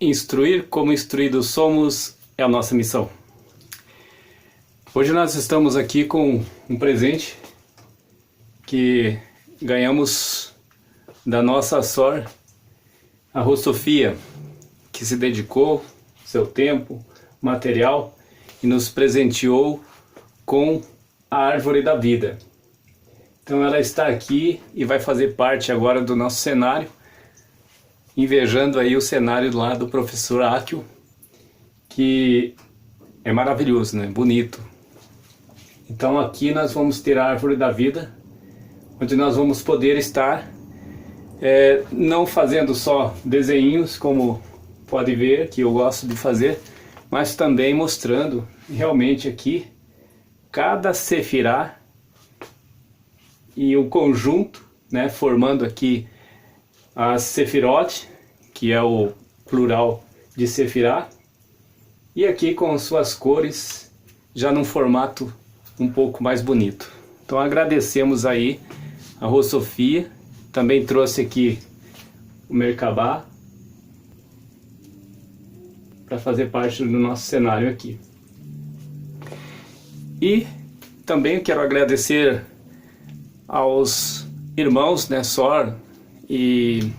Instruir como instruídos somos é a nossa missão. Hoje nós estamos aqui com um presente que ganhamos da nossa sor, a Rô Sofia, que se dedicou seu tempo, material e nos presenteou com a árvore da vida. Então ela está aqui e vai fazer parte agora do nosso cenário, invejando aí o cenário lá do professor Akio, que é maravilhoso, né? Bonito. Então aqui nós vamos ter a árvore da vida, onde nós vamos poder estar não fazendo só desenhos, como pode ver que eu gosto de fazer, mas também mostrando realmente aqui cada sefirá e o conjunto, né, formando aqui a sefirot, que é o plural de sefirá, e aqui com suas cores já num formato um pouco mais bonito. Então agradecemos aí a Rô Sofia, também trouxe aqui o Merkabah para fazer parte do nosso cenário aqui. E também quero agradecer aos irmãos, né, Sor e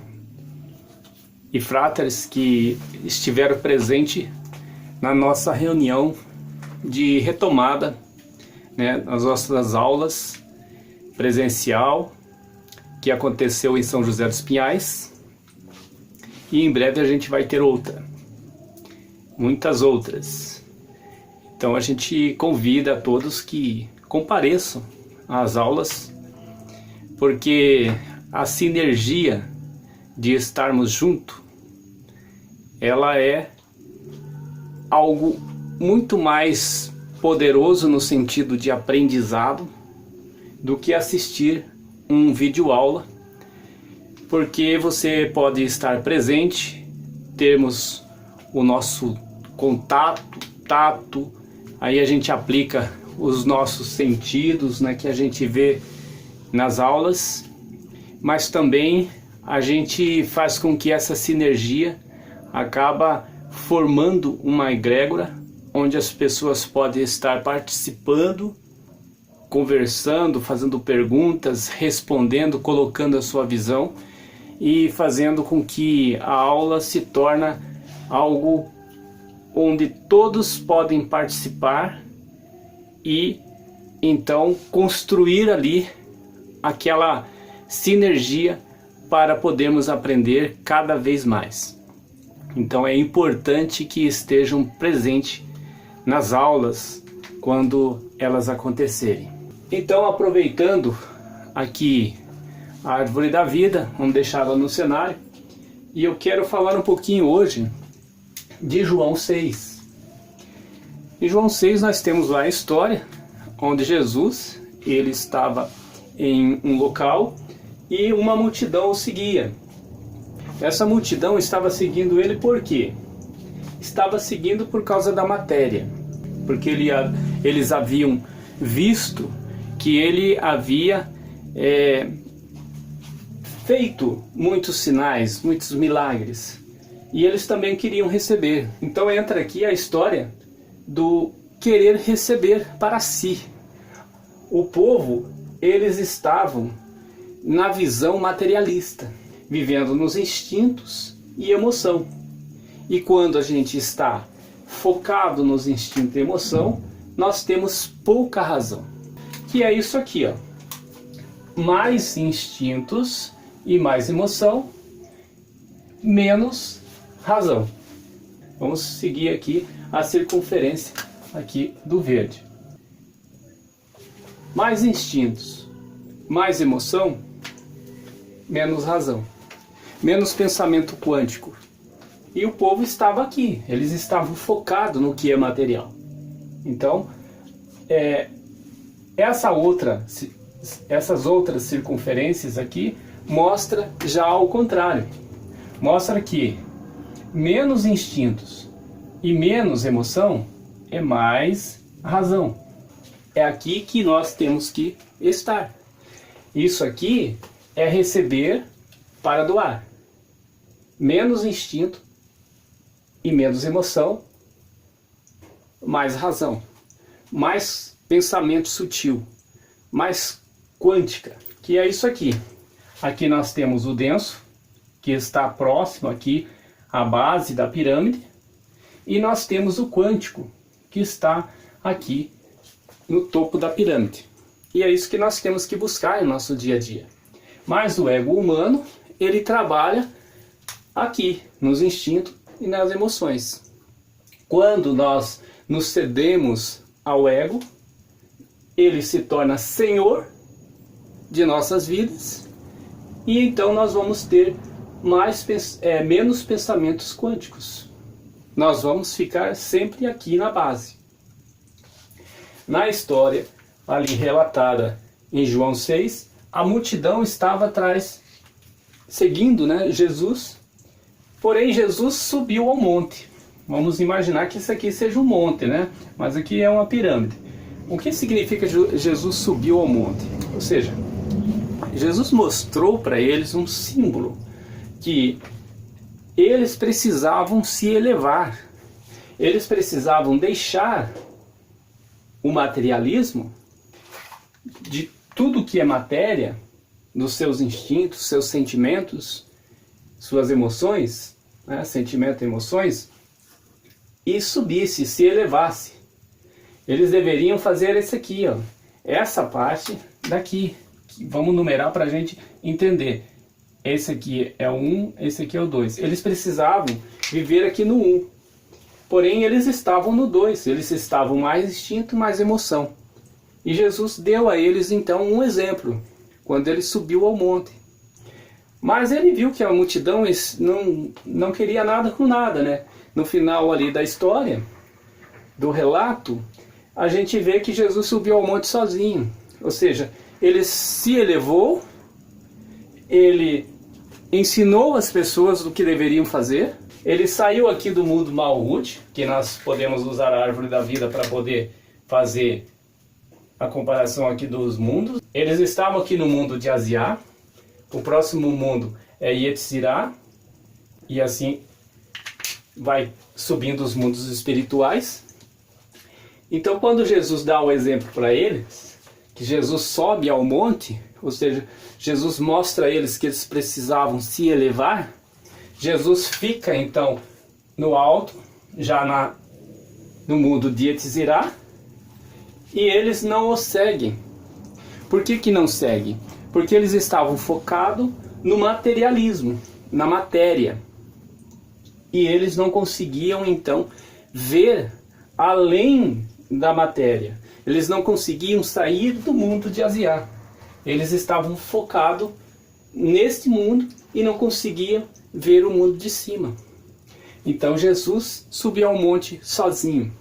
fráteres que estiveram presentes na nossa reunião de retomada, né, nas nossas aulas presencial, que aconteceu em São José dos Pinhais, e em breve a gente vai ter outra, muitas outras. Então a gente convida a todos que compareçam às aulas, porque a sinergia de estarmos juntos, ela é algo muito mais poderoso no sentido de aprendizado do que assistir um vídeo aula, porque você pode estar presente, termos o nosso contato, tato, aí a gente aplica os nossos sentidos, né, que a gente vê nas aulas, mas também a gente faz com que essa sinergia acaba formando uma egrégora onde as pessoas podem estar participando, conversando, fazendo perguntas, respondendo, colocando a sua visão e fazendo com que a aula se torne algo onde todos podem participar e então construir ali aquela sinergia para podermos aprender cada vez mais. Então é importante que estejam presentes nas aulas quando elas acontecerem. Então, aproveitando aqui a árvore da vida, vamos deixá-la no cenário, e eu quero falar um pouquinho hoje de João 6. Em João 6 nós temos lá a história onde Jesus, ele estava em um local e uma multidão o seguia. Essa multidão estava seguindo ele por quê? Estava seguindo por causa da matéria, porque eles haviam visto que ele havia feito muitos sinais, muitos milagres, e eles também queriam receber. Então entra aqui a história do querer receber para si. O povo, eles estavam na visão materialista, vivendo nos instintos e emoção. E quando a gente está focado nos instintos e emoção, nós temos pouca razão. Que é isso aqui, ó. Mais instintos e mais emoção, menos razão. Vamos seguir aqui a circunferência aqui do verde. Mais instintos, mais emoção, menos razão. Menos pensamento quântico. E o povo estava aqui, eles estavam focados no que é material. Então, essas outras circunferências aqui mostra já ao contrário. Mostra que menos instintos e menos emoção é mais razão. É aqui que nós temos que estar. Isso aqui é receber para doar. Menos instinto E menos emoção, mais razão, mais pensamento sutil, mais quântica, que é isso aqui. Aqui nós temos o denso, que está próximo aqui à base da pirâmide, e nós temos o quântico, que está aqui no topo da pirâmide. E é isso que nós temos que buscar no nosso dia a dia. Mas o ego humano, ele trabalha aqui, nos instintos e nas emoções. Quando nós nos cedemos ao ego, ele se torna senhor de nossas vidas, e então nós vamos ter menos pensamentos quânticos. Nós vamos ficar sempre aqui na base. Na história ali relatada em João 6, a multidão estava atrás, seguindo, né, Jesus. Porém, Jesus subiu ao monte. Vamos imaginar que isso aqui seja um monte, né? Mas aqui é uma pirâmide. O que significa Jesus subiu ao monte? Ou seja, Jesus mostrou para eles um símbolo que eles precisavam se elevar. Eles precisavam deixar o materialismo de tudo que é matéria, dos seus instintos, seus sentimentos, suas emoções, né, sentimento e emoções, e subisse, se elevasse. Eles deveriam fazer esse aqui, ó, essa parte daqui. Vamos numerar para a gente entender. Esse aqui é o 1, esse aqui é o 2. Eles precisavam viver aqui no 1. Porém, eles estavam no 2. Eles estavam mais instinto, mais emoção. E Jesus deu a eles, então, um exemplo, quando ele subiu ao monte. Mas ele viu que a multidão não queria nada com nada, né? No final ali da história, do relato, a gente vê que Jesus subiu ao monte sozinho. Ou seja, ele se elevou, ele ensinou as pessoas do que deveriam fazer, ele saiu aqui do mundo Malhut, que nós podemos usar a árvore da vida para poder fazer a comparação aqui dos mundos. Eles estavam aqui no mundo de Asiá, o próximo mundo é Yetzirah, e assim vai subindo os mundos espirituais. Então, quando Jesus dá o exemplo para eles, que Jesus sobe ao monte, ou seja, Jesus mostra a eles que eles precisavam se elevar, Jesus fica então no alto, já no mundo de Yetzirah, e eles não o seguem. Por que não seguem? Porque eles estavam focados no materialismo, na matéria. E eles não conseguiam então ver além da matéria. Eles não conseguiam sair do mundo de Asiá. Eles estavam focados neste mundo e não conseguiam ver o mundo de cima. Então Jesus subiu ao monte sozinho.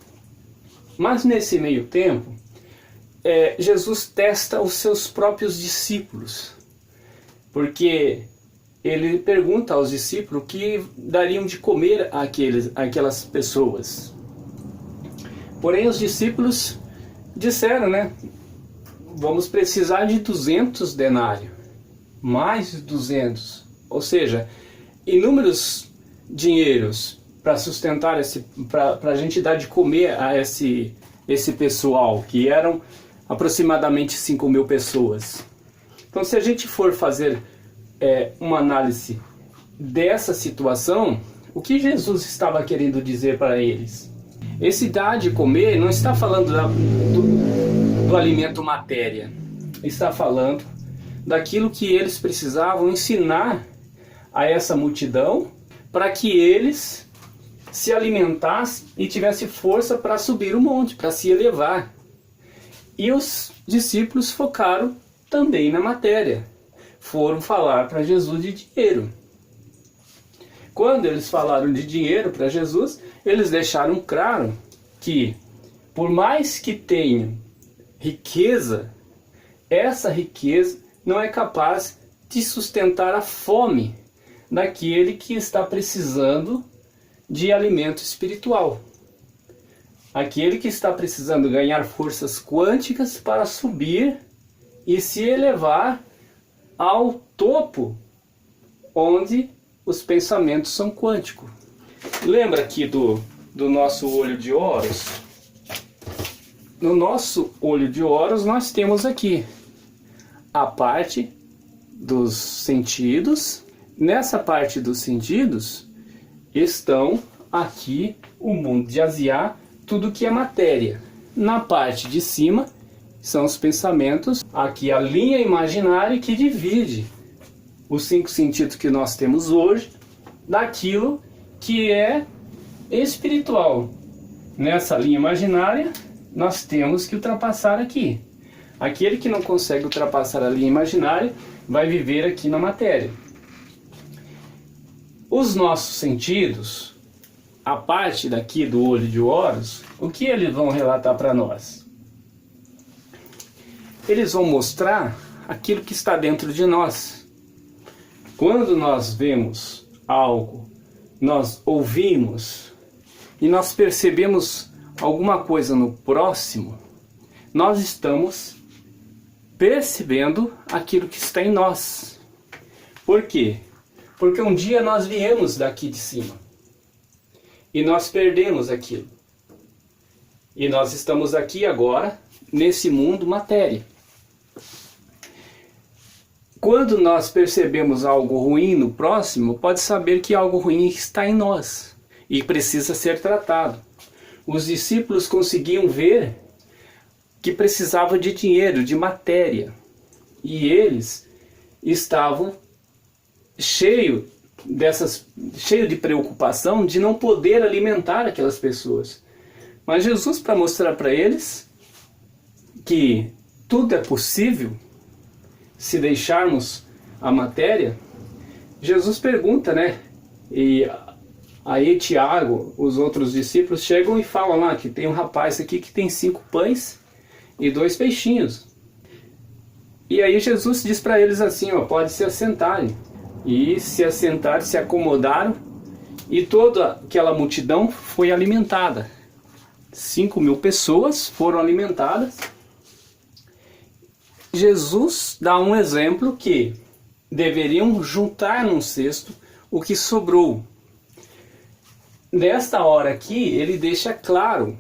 Mas nesse meio tempo, Jesus testa os seus próprios discípulos. Porque ele pergunta aos discípulos o que dariam de comer aquelas pessoas. Porém, os discípulos disseram, né? Vamos precisar de 200 denários. Mais de 200. Ou seja, inúmeros dinheiros para sustentar para a gente dar de comer a esse pessoal, que eram aproximadamente 5.000 pessoas. Então, se a gente for fazer uma análise dessa situação, o que Jesus estava querendo dizer para eles? Esse dar de comer não está falando do alimento matéria, está falando daquilo que eles precisavam ensinar a essa multidão para que eles se alimentassem e tivessem força para subir o monte, para se elevar. E os discípulos focaram também na matéria. Foram falar para Jesus de dinheiro. Quando eles falaram de dinheiro para Jesus, eles deixaram claro que, por mais que tenham riqueza, essa riqueza não é capaz de sustentar a fome daquele que está precisando de alimento espiritual. Aquele que está precisando ganhar forças quânticas para subir e se elevar ao topo, onde os pensamentos são quânticos. Lembra aqui do nosso olho de Horus? No nosso olho de Horus nós temos aqui a parte dos sentidos. Nessa parte dos sentidos estão aqui o mundo de Asiá, tudo que é matéria. Na parte de cima são os pensamentos, aqui a linha imaginária que divide os 5 sentidos que nós temos hoje daquilo que é espiritual. Nessa linha imaginária nós temos que ultrapassar aqui. Aquele que não consegue ultrapassar a linha imaginária vai viver aqui na matéria. Os nossos sentidos, a parte daqui do olho de Horus, o que eles vão relatar para nós? Eles vão mostrar aquilo que está dentro de nós. Quando nós vemos algo, nós ouvimos e nós percebemos alguma coisa no próximo, nós estamos percebendo aquilo que está em nós. Por quê? Porque um dia nós viemos daqui de cima e nós perdemos aquilo. E nós estamos aqui agora, nesse mundo matéria. Quando nós percebemos algo ruim no próximo, pode saber que algo ruim está em nós e precisa ser tratado. Os discípulos conseguiam ver que precisava de dinheiro, de matéria. E eles estavam cheios de preocupação de não poder alimentar aquelas pessoas. Mas Jesus, para mostrar para eles que tudo é possível se deixarmos a matéria, Jesus pergunta, né? E aí Tiago, os outros discípulos chegam e falam lá que tem um rapaz aqui que tem 5 pães e 2 peixinhos. E aí Jesus diz para eles assim, ó, pode se assentarem. E se assentaram, se acomodaram, e toda aquela multidão foi alimentada. 5.000 pessoas foram alimentadas. Jesus dá um exemplo que deveriam juntar num cesto o que sobrou. Nesta hora aqui, ele deixa claro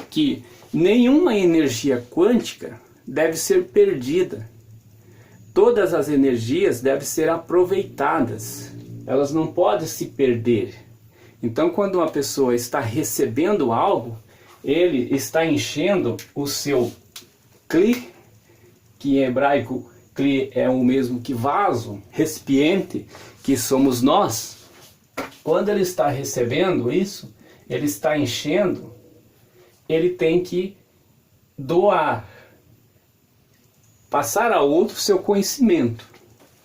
que nenhuma energia quântica deve ser perdida. Todas as energias devem ser aproveitadas. Elas não podem se perder. Então, quando uma pessoa está recebendo algo, ele está enchendo o seu Kli, que em hebraico Kli é o mesmo que vaso, recipiente, que somos nós. Quando ele está recebendo isso, ele está enchendo, ele tem que doar, passar a outro seu conhecimento.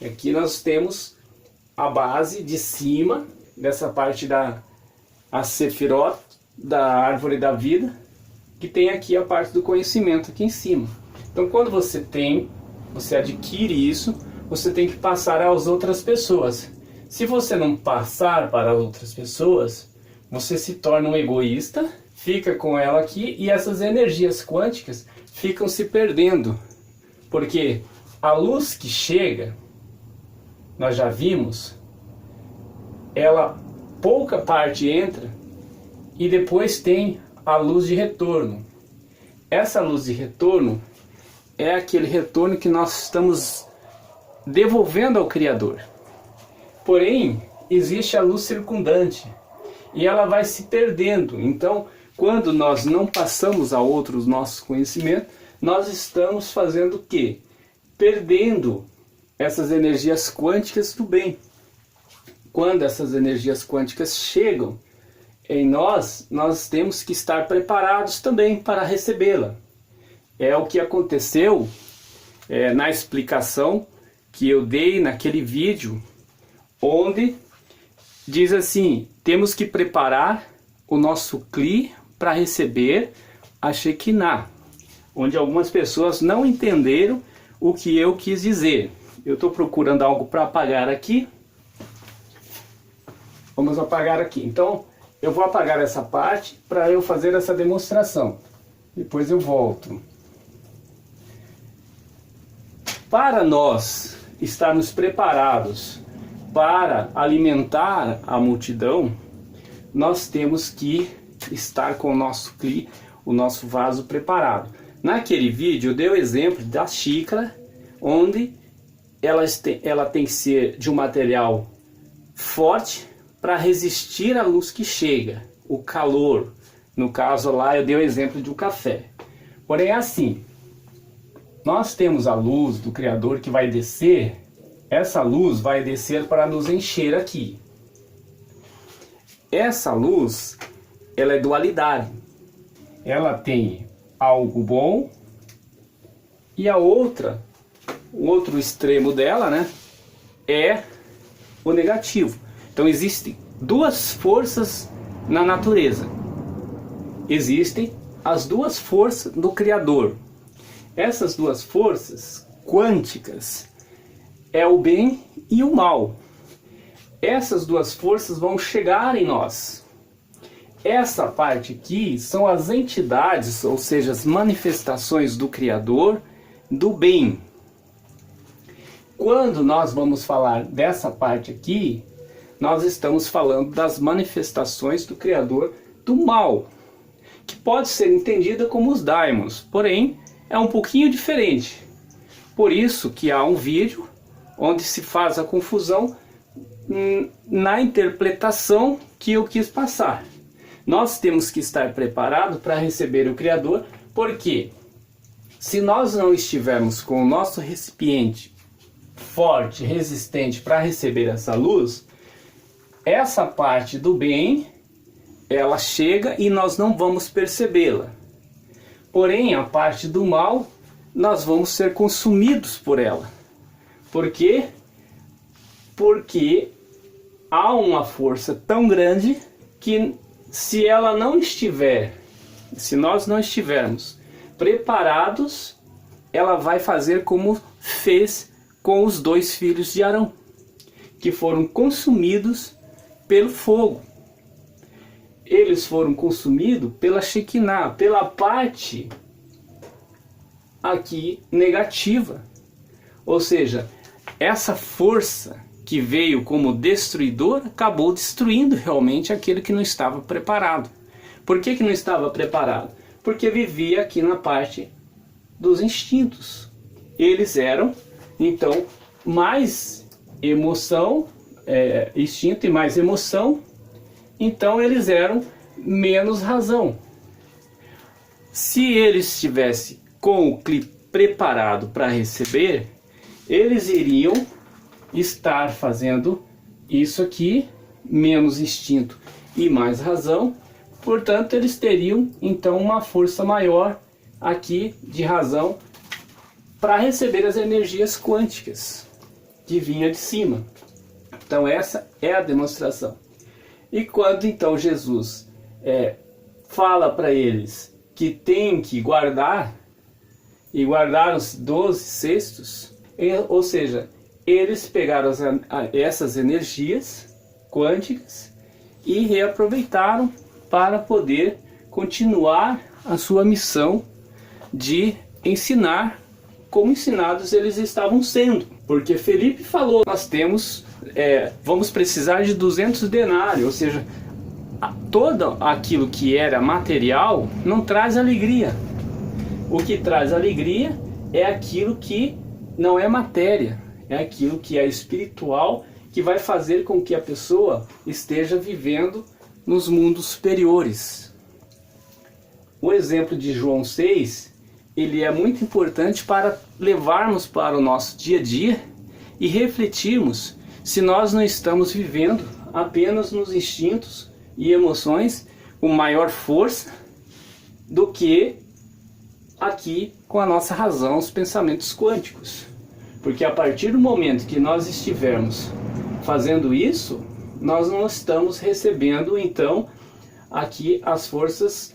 E aqui nós temos a base de cima, dessa parte da Sefirot, da árvore da vida, que tem aqui a parte do conhecimento aqui em cima. Então quando você adquire isso, você tem que passar às outras pessoas. Se você não passar para outras pessoas, você se torna um egoísta, fica com ela aqui e essas energias quânticas ficam se perdendo. Porque a luz que chega, nós já vimos, ela pouca parte entra e depois tem a luz de retorno. Essa luz de retorno é aquele retorno que nós estamos devolvendo ao Criador. Porém, existe a luz circundante e ela vai se perdendo. Então, quando nós não passamos a outros nossos conhecimentos, nós estamos fazendo o quê? Perdendo essas energias quânticas do bem. Quando essas energias quânticas chegam em nós, nós temos que estar preparados também para recebê-la. É o que aconteceu na explicação que eu dei naquele vídeo, onde diz assim, temos que preparar o nosso Kli para receber a Shekinah, onde algumas pessoas não entenderam o que eu quis dizer. Eu estou procurando algo para apagar aqui. Vamos apagar aqui. Então, eu vou apagar essa parte para eu fazer essa demonstração. Depois eu volto. Para nós estarmos preparados para alimentar a multidão, nós temos que estar com o nosso vaso preparado. Naquele vídeo eu dei o exemplo da xícara, onde ela tem que ser de um material forte para resistir à luz que chega, o calor. No caso lá eu dei o exemplo de um café. Porém é assim, nós temos a luz do Criador que vai descer, essa luz vai descer para nos encher aqui. Essa luz, ela é dualidade. Ela tem algo bom e o outro extremo dela, né, é o negativo. Então existem duas forças na natureza. Existem as duas forças do Criador. Essas duas forças quânticas é o bem e o mal. Essas duas forças vão chegar em nós. Essa parte aqui são as entidades, ou seja, as manifestações do Criador do bem. Quando nós vamos falar dessa parte aqui, nós estamos falando das manifestações do Criador do mal, que pode ser entendida como os daimons, porém é um pouquinho diferente. Por isso que há um vídeo onde se faz a confusão na interpretação que eu quis passar. Nós temos que estar preparados para receber o Criador, porque se nós não estivermos com o nosso recipiente forte, resistente para receber essa luz, essa parte do bem, ela chega e nós não vamos percebê-la. Porém, a parte do mal, nós vamos ser consumidos por ela. Por quê? Porque há uma força tão grande que se nós não estivermos preparados, ela vai fazer como fez com os 2 filhos de Arão, que foram consumidos pelo fogo. Eles foram consumidos pela Shekinah, pela parte aqui negativa. Ou seja, essa força que veio como destruidor acabou destruindo realmente aquele que não estava preparado. Por que não estava preparado? Porque vivia aqui na parte dos instintos. Eles eram, então, mais emoção, instinto e mais emoção, então eles eram menos razão. Se eles estivessem com o clipe preparado para receber, eles iriam estar fazendo isso aqui, menos instinto e mais razão. Portanto, eles teriam então uma força maior aqui de razão para receber as energias quânticas que vinha de cima. Então essa é a demonstração. E quando então Jesus fala para eles que tem que guardar, e guardar os 12 cestos, ou seja, eles pegaram essas energias quânticas e reaproveitaram para poder continuar a sua missão de ensinar como ensinados eles estavam sendo. Porque Felipe falou, nós vamos precisar de 200 denários, ou seja, todo aquilo que era material não traz alegria. O que traz alegria é aquilo que não é matéria, é aquilo que é espiritual, que vai fazer com que a pessoa esteja vivendo nos mundos superiores. O exemplo de João 6, ele é muito importante para levarmos para o nosso dia a dia e refletirmos se nós não estamos vivendo apenas nos instintos e emoções com maior força do que aqui com a nossa razão, os pensamentos quânticos. Porque a partir do momento que nós estivermos fazendo isso, nós não estamos recebendo então aqui as forças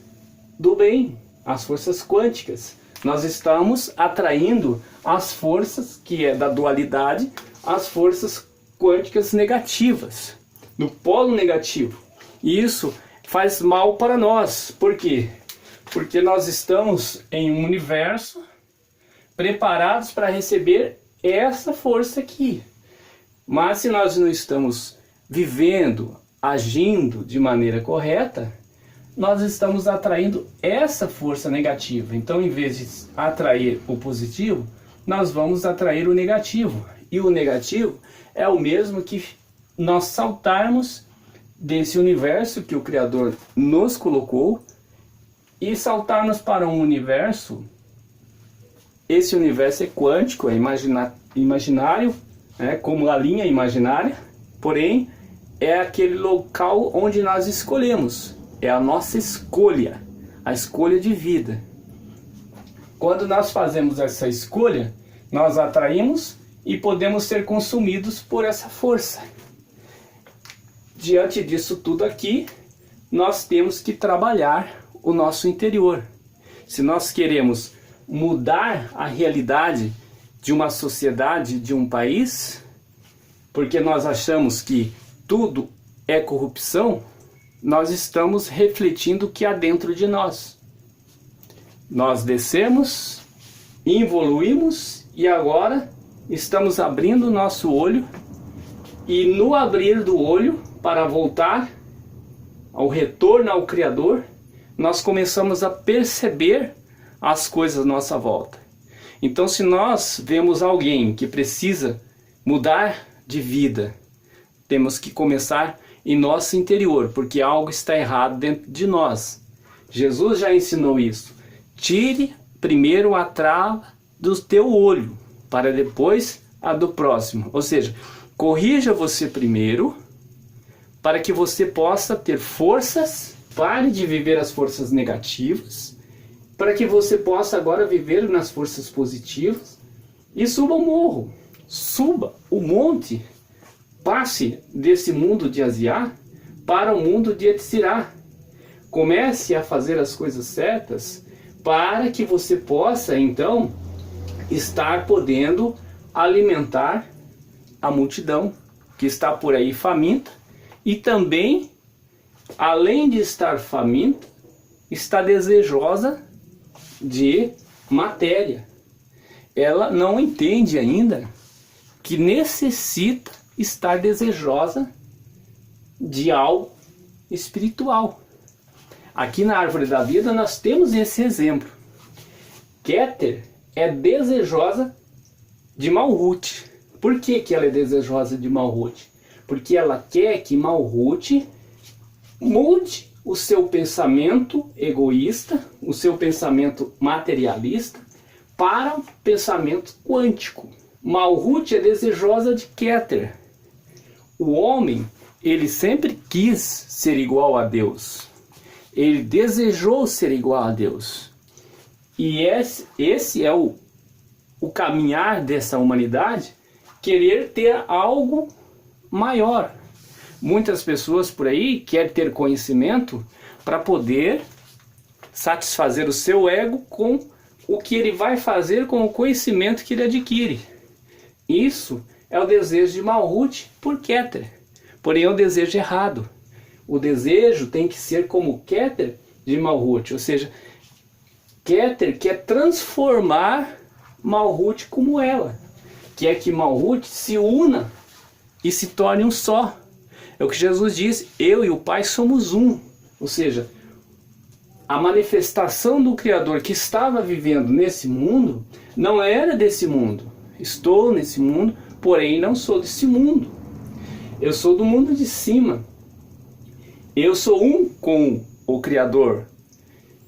do bem, as forças quânticas. Nós estamos atraindo as forças que é da dualidade, as forças quânticas negativas, no polo negativo. E isso faz mal para nós. Por quê? Porque nós estamos em um universo preparados para receber essa força aqui. Mas se nós não estamos vivendo agindo de maneira correta, nós estamos atraindo essa força negativa. Então, em vez de atrair o positivo, nós vamos atrair o negativo. E o negativo é o mesmo que nós saltarmos desse universo que o Criador nos colocou e saltarmos para um universo. Esse universo é quântico, é imaginário, como a linha imaginária, porém é aquele local onde nós escolhemos, é a nossa escolha, a escolha de vida. Quando nós fazemos essa escolha, nós atraímos e podemos ser consumidos por essa força. Diante disso tudo aqui, nós temos que trabalhar o nosso interior. Se nós queremos mudar a realidade de uma sociedade, de um país, porque nós achamos que tudo é corrupção, nós estamos refletindo o que há dentro de nós. Nós descemos, evoluímos e agora estamos abrindo o nosso olho, e no abrir do olho, para voltar ao retorno ao Criador, nós começamos a perceber as coisas à nossa volta. Então, se nós vemos alguém que precisa mudar de vida, temos que começar em nosso interior, porque algo está errado dentro de nós. Jesus já ensinou isso. Tire primeiro a trava do teu olho, para depois a do próximo. Ou seja, corrija você primeiro, para que você possa ter forças, pare de viver as forças negativas, para que você possa agora viver nas forças positivas e suba o morro, suba o monte, passe desse mundo de Asiá para o mundo de Etzirá. Comece a fazer as coisas certas para que você possa então estar podendo alimentar a multidão que está por aí faminta, e também, além de estar faminta, está desejosa de matéria. Ela não entende ainda que necessita estar desejosa de algo espiritual. Aqui na Árvore da Vida nós temos esse exemplo. Keter é desejosa de Malhut. Por que ela é desejosa de Malhut? Porque ela quer que Malhut mude o seu pensamento egoísta, o seu pensamento materialista, para um pensamento quântico. Malhut é desejosa de Keter. O homem, ele sempre quis ser igual a Deus. Ele desejou ser igual a Deus. E esse é o caminhar dessa humanidade, querer ter algo maior. Muitas pessoas por aí querem ter conhecimento para poder satisfazer o seu ego com o que ele vai fazer com o conhecimento que ele adquire. Isso é o desejo de Malhut por Keter. Porém é um desejo errado. O desejo tem que ser como Keter de Malhut. Ou seja, Keter quer transformar Malhut como ela. Quer que Malhut se una e se torne um só. É o que Jesus diz: eu e o Pai somos um. Ou seja, a manifestação do Criador que estava vivendo nesse mundo não era desse mundo. Estou nesse mundo, porém não sou desse mundo. Eu sou do mundo de cima. Eu sou um com o Criador.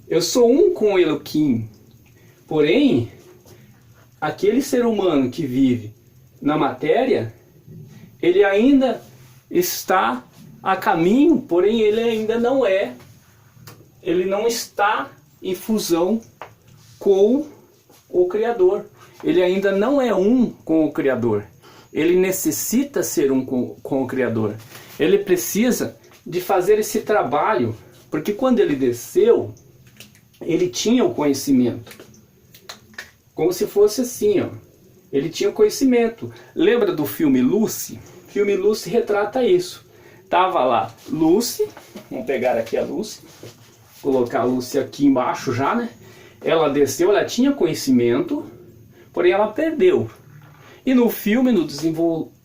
Eu sou um com o Elohim. Porém, aquele ser humano que vive na matéria, ele ainda está a caminho, porém ele ainda não é. Ele não está em fusão com o Criador. Ele ainda não é um com o Criador. Ele necessita ser um com o Criador. Ele precisa de fazer esse trabalho, porque quando ele desceu, ele tinha o conhecimento. Como se fosse assim, ó. Ele tinha o conhecimento. Lembra do filme Lucy? O filme Lucy retrata isso. Tava lá Lucy, vamos pegar aqui a Lucy, colocar a Lucy aqui embaixo já, né? Ela desceu, ela tinha conhecimento, porém ela perdeu. E no filme, no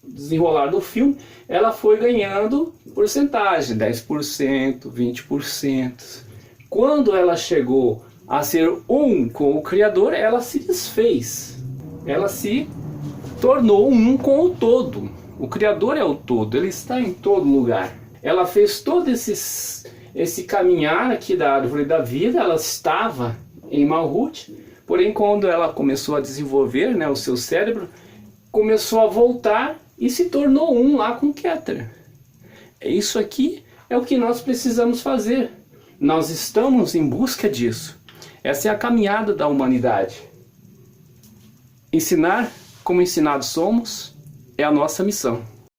desenrolar do filme, ela foi ganhando porcentagem, 10%, 20%. Quando ela chegou a ser um com o Criador, ela se desfez. Ela se tornou um com o todo. O Criador é o todo, ele está em todo lugar. Ela fez todo esse caminhar aqui da árvore da vida, ela estava em Malhut, porém quando ela começou a desenvolver, né, o seu cérebro, começou a voltar e se tornou um lá com Keter. Isso aqui é o que nós precisamos fazer. Nós estamos em busca disso. Essa é a caminhada da humanidade. Ensinar como ensinados somos é a nossa missão.